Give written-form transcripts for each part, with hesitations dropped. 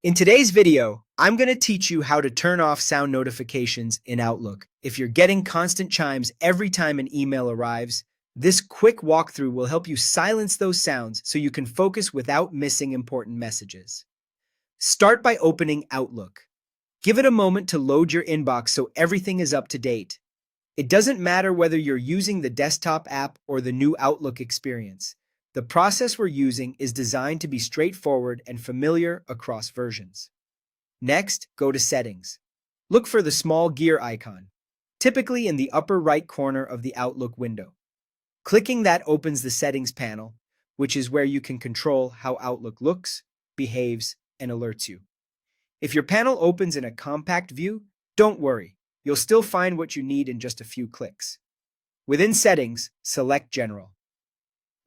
In today's video, I'm going to teach you how to turn off sound notifications in Outlook. If you're getting constant chimes every time an email arrives, this quick walkthrough will help you silence those sounds so you can focus without missing important messages. Start by opening Outlook. Give it a moment to load your inbox so everything is up to date. It doesn't matter whether you're using the desktop app or the new Outlook experience. The process we're using is designed to be straightforward and familiar across versions. Next, go to Settings. Look for the small gear icon, typically in the upper right corner of the Outlook window. Clicking that opens the Settings panel, which is where you can control how Outlook looks, behaves, and alerts you. If your panel opens in a compact view, don't worry. You'll still find what you need in just a few clicks. Within Settings, select General.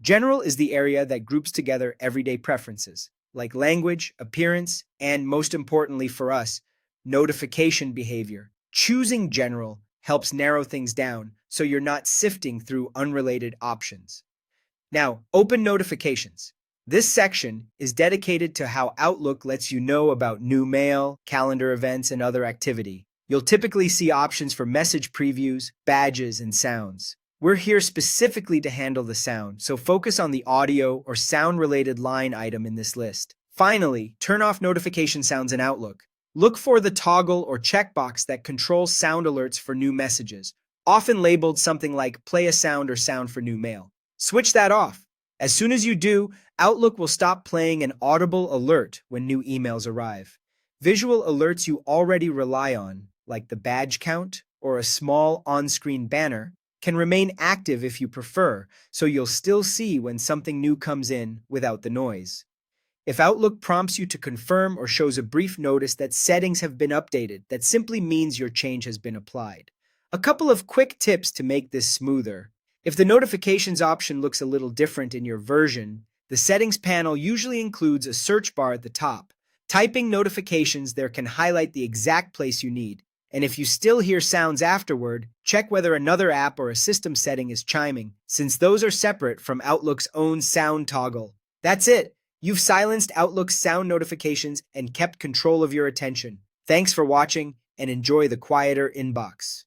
General is the area that groups together everyday preferences, like language, appearance, and most importantly for us, notification behavior. Choosing General helps narrow things down so you're not sifting through unrelated options. Now, open Notifications. This section is dedicated to how Outlook lets you know about new mail, calendar events, and other activity. You'll typically see options for message previews, badges, and sounds. We're here specifically to handle the sound, so focus on the audio or sound-related line item in this list. Finally, turn off notification sounds in Outlook. Look for the toggle or checkbox that controls sound alerts for new messages, often labeled something like play a sound or sound for new mail. Switch that off. As soon as you do, Outlook will stop playing an audible alert when new emails arrive. Visual alerts you already rely on, like the badge count or a small on-screen banner, can remain active if you prefer, so you'll still see when something new comes in without the noise. If Outlook prompts you to confirm or shows a brief notice that settings have been updated, that simply means your change has been applied. A couple of quick tips to make this smoother. If the notifications option looks a little different in your version, the settings panel usually includes a search bar at the top. Typing notifications there can highlight the exact place you need. And if you still hear sounds afterward, check whether another app or a system setting is chiming, since those are separate from Outlook's own sound toggle. That's it. You've silenced Outlook's sound notifications and kept control of your attention. Thanks for watching, and enjoy the quieter inbox.